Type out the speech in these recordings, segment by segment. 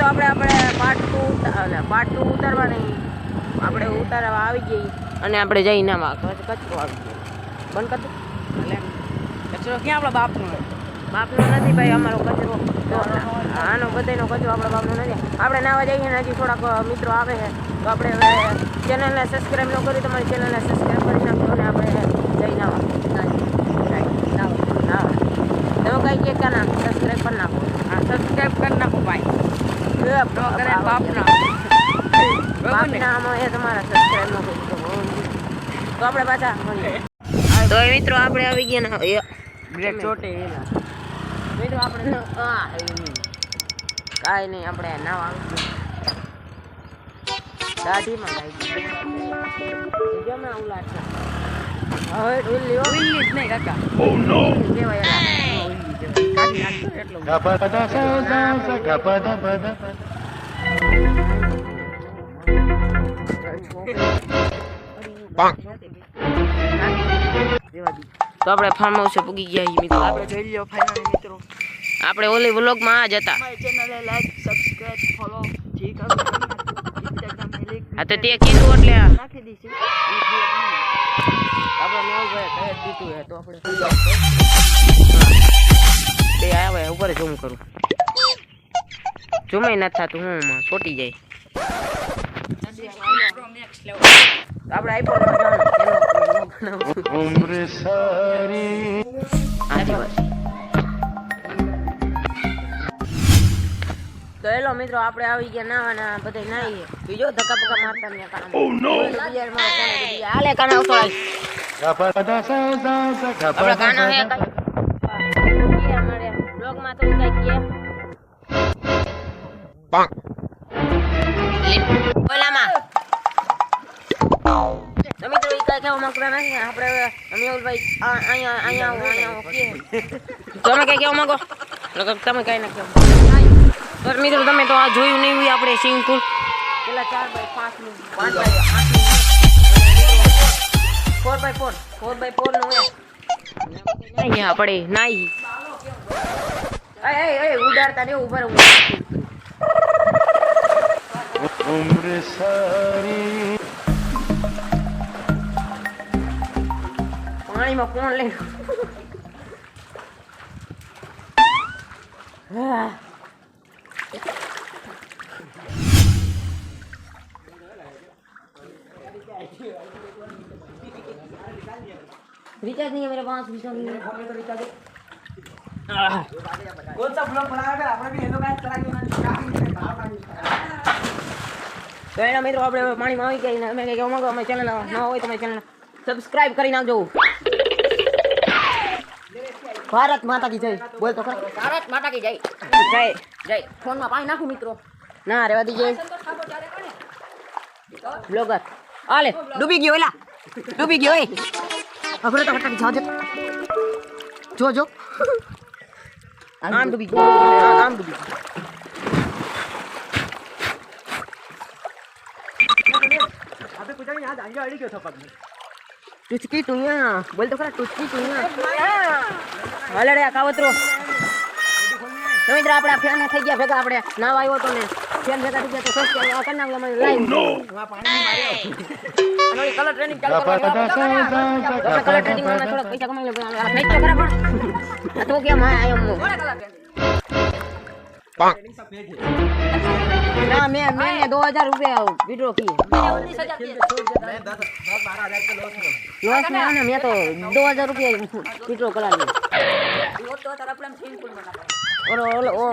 મિત્રો આપણે પાર્ટ 2 ઉતારવાની આપણે ઉતારવા આવી ગઈ અને આપણે જઈ નામાં કચરો આવી ગયો બંધ કર કચરો ક્યાં આપણા બાપનો નથી ભાઈ અમારો કચરો આનો બધાનો કચરો આપણા બાપનો નથી આપણે નાવા જઈએ ને હજી થોડાક મિત્રો આવે છે તો આપણે હવે ચેનલને સબસ્ક્રાઈબ ન કરી તમારી ચેનલને સબસ્ક્રાઈબ કરી નાખજો અને આપણે જઈ નાવા તમે કઈ કે કાના સબસ્ક્રાઈબ કરી નાખો હા સબસ્ક્રાઈબ કરી નાખો ભાઈ બાપના આમાં એ તમારા સબસ્ક્રાઈબ ન કરી તો આપણે પાછા તો મિત્રો આપણે આવી ગયા ને બ્રેક ચોટે એના મિત્રો આપણે કાંઈ નહીં આપણે નાવા આવી દાઢીમાં લાગી જમે ઉલાટ હવે ઉલ્લી જ નહીં કાકા ઓ નો કેવાય તો આપણે ફાર્મ હાઉસે પૂગી ગયા મિત્રો આપણે જોઈ લ્યો ફાઇનલી મિત્રો આપણે ઓલી વ્લોગમાં આ જ હતા ચેનલને લાઈક સબસ્ક્રાઇબ ફોલો ઠીક હા તો તે કીધું એટલે નાખી દીધી આપણે મેં કહે દીધું હે તો આપણે તે આવે ઉપર ઝૂમ કરું ઝૂમ ન થતું હું છોટી જાય આપણે આઈફોન ઉમ્ર સારી તો હેલો મિત્રો આપણે આવી ગયા નાવાના બધા નાઈએ બીજો ધક્કા પક્કા મારતા ને કામ ઓ નો હાલે કાના ઉતરાય આપણે કાના હે કઈ અમારે બ્લોગ માં તો કઈ કે પાંક ઓલામાં તો મિત્રો ઈ કઈ કેવા માંગતા નથી આપણે અમીઉલભાઈ અહીંયા કે તમે કઈ કેવા માંગો તમે કઈ ના કહો पर મિત્રો તમે તો આ જોયું નહીં હોય આપણે સ્વિમિંગ પૂલ પેલા 4x5 નું 4x4 નું હે નહીં આપણે નહીં એ ઉડાડતા ને ઉપર ઉમ્ર સારી પાણીમાં કોણ લે रिचार्ज नहीं है मेरे पास रिचार्ज नहीं है तो रिचार्ज कौन सा ब्लॉग बनाया है આપણે भी હેલો ગાઈસ કરાવી તો એના મિત્રો આપણે પાણીમાં આવી ગઈ ને અમે કે માંગો અમે ચેનલ ન હોય તો અમે ચેનલ સબસ્ક્રાઇબ કરી નાખજો ભારત માતા કી જય બોલ તો ખરા ભારત માતા કી જય જય ફોન માં પાણી નાખું મિત્રો ના રેવા દીજે બ્લોગર આલે ડૂબી ગયો એલા ડૂબી ગયો એ અગરે તો હટાવી જાજો જો આમ ડૂબી ગયો આમ ડૂબી ગયો अबे कुछ नहीं याद आगे आड़ी क्यों था पग टुचकी टुइया बोल तो खरा टुचकी टुइया હાલે રે કાવતરો તો મિત્ર આપડા ફેન થઈ ગયા ભેગા આપણે નાવ આવ્યો તો ને ફેન ભેગા થઈ ગયા તો સસ્તી આ કરના અમે લાઈન આ પાણી માર્યો અને કલર ટ્રેનિંગ ચાલુ કરવા કલર ટ્રેનિંગ માં થોડા પૈસા કમાઈ લે નહીં તો ખરા પણ તો કેમ આયો મો ट्रेनिंग सब पेज है ना मैं 2000 रुपया विड्रॉ किए मैंने 19000 मैं 10-12,000 का लॉस में ना मैं तो 2000 रुपया विड्रॉ करा लिया वो तो तारा प्लान सीन पुल बना और ओ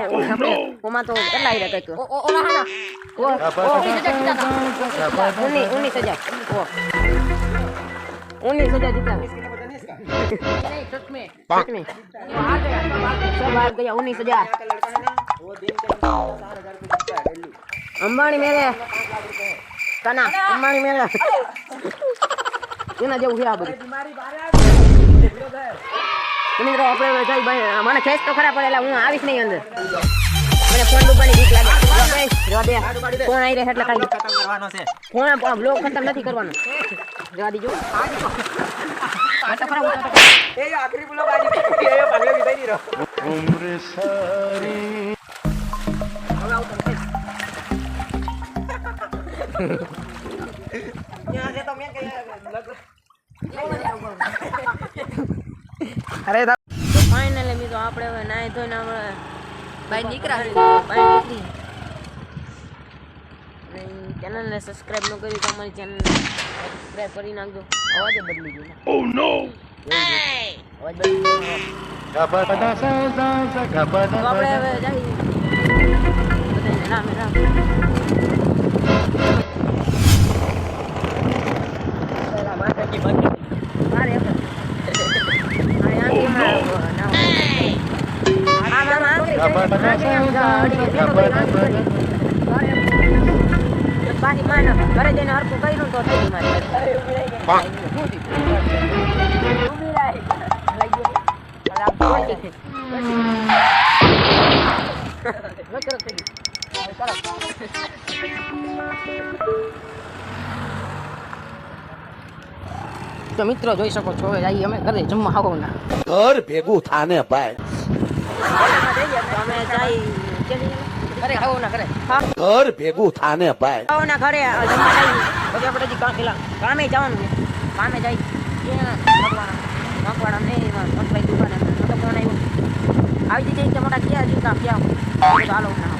ओमा तो કેટલા આઈ રહ્યા તો ઓલા હા ઓ 19000 ઓ 19000 जीता नहीं सच में आ गया सब आ गया 19000 वो दिन के 4000 रुपए जीता है वैल्यू अंबानी मेरे कना अंबानी मेरे એના જેવું છે આ બધું બીમારી બારે મિત્રો આપણે જઈ ભાઈ મને ખેસ તો ખરા પડેલા હું આવીશ નહીં અંદર મને ફોન ડૂબવાની બીક લાગે જવા દે ફોન આવી રહે એટલે કાઈ ખતમ કરવાનો છે ફોન બ્લોગ ખતમ નથી કરવાનો જવા દીજો આ તો ખરા એ આખરી બ્લોગ આજી એ ભાગલે વિદાય ની રહો ઉમ્ર સારી હવે આવ તમે ત્યાં છે તો મેં કે અરે તો ફાઇનલી મિત્રો આપણે હવે નાઈ ધોઈને આપણે ભાઈ નીકળ્યા બહાર નીકળી અને ચેનલને સબસ્ક્રાઇબ ન કરી તો અમારી ચેનલને સબસ્ક્રાઇબ કરી નાખજો. અવાજ બદલી ગયો. ઓ નો અવાજ બદલી ગયો. તો આપણે હવે જઈએ બધાને રામે રામ. માતાજી બંધ મારે ઘરે જઈને હરકું કર્યું તો થઈ તો મિત્રો જોઈ શકો છો હવે અમે ઘરે જમવા આવો ના ઘર ભેગું થાને ભાઈ અમે જઈ ઘરે આવો ના ઘરે ઘર ભેગું થાને ભાઈ આવો ના ઘરે જમવા જઈ પછી આપણે હજી કામે જવાનું છે. કામે જઈ મકવાણા નહીં મકવાઈ દુકાને તો ફોન આવ્યો આવી જઈ મોટા ક્યાં જીવતા ક્યાં ચાલો ના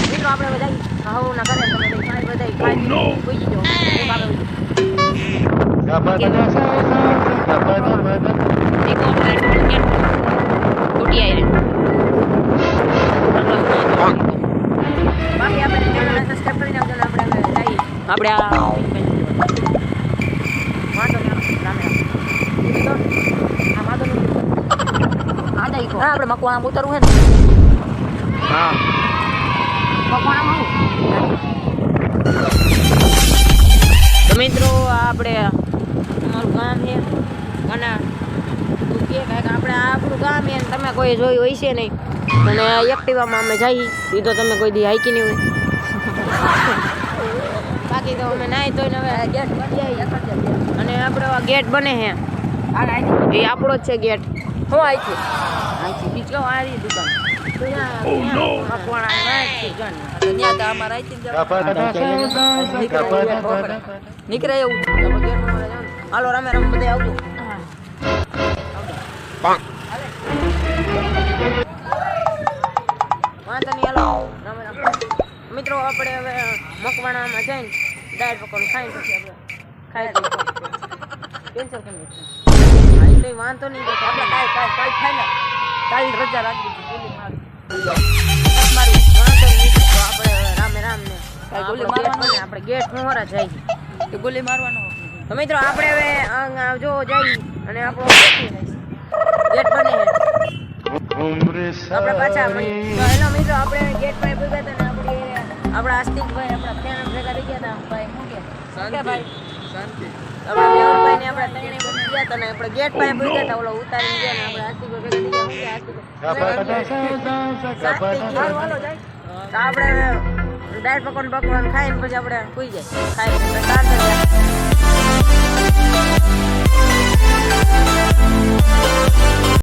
મિત્રો આપણે બધા આવો ના ઘરે તમે ખાઈ બધા ખાઈ કોઈ જજો આપણે મકવાણા ઉતરવું હે ને હા મકવાણા તો મિત્રો આપણે અમારું ગામ છે અને તું કે આપણે આપણું ગામ છે તમે કોઈ જોયું હોય છે નહીં અને એક્ટિવામાં અમે જઈએ એ તો તમે કોઈ દી હાઈકી નહીં હોય બાકી તો અમે નાહી ધોઈને હવે ગેટ બની અને આપણો ગેટ બને છે એ આપણો જ છે ગેટ હું અહીંથી બીજો આ રહી દુકાન નીકળે એવું હાલો રમે રમ બધે આવજો વાંધો નહીં હાલો રમે રમ મિત્રો આપણે હવે મકવાણામાં જઈને ડાયર પકડ ખાઈ પછી આપણે કેન્સલ કરી નાખીએ તો વાંધો નહીં આપણે કાલ ખાઈ ને કાલ રજા રાખી દીધી મારું વાંધો નહીં તો આપણે રામે રામ ને આપણે ગેટ મોરા જાય તો ગોલી મારવાનો તો મિત્રો આપણે હવે જો જઈ અને આપણો ગેટ બને આપણે પાછા તો હેલો મિત્રો આપણે ગેટ પર ભેગા હતા ને આપણા આસ્તિકભાઈ આપણા ફ્રેન્ડ ભેગા થઈ ગયા હતા ભાઈ શું કે ભાઈ શાંતિ આપણા મેવરભાઈ ને આપણા ત્રણે બની ગયા હતા ને આપણે ગેટ પાસે ભેગા હતા ઓલો ઉતારીને ગયા ને આપણે આસ્તિકભાઈ ભેગા થઈ ગયા હાલો જાય તો આપણે ડાયર પકવાન ખાઈને પછી આપણે સુઈ જાય ખાઈ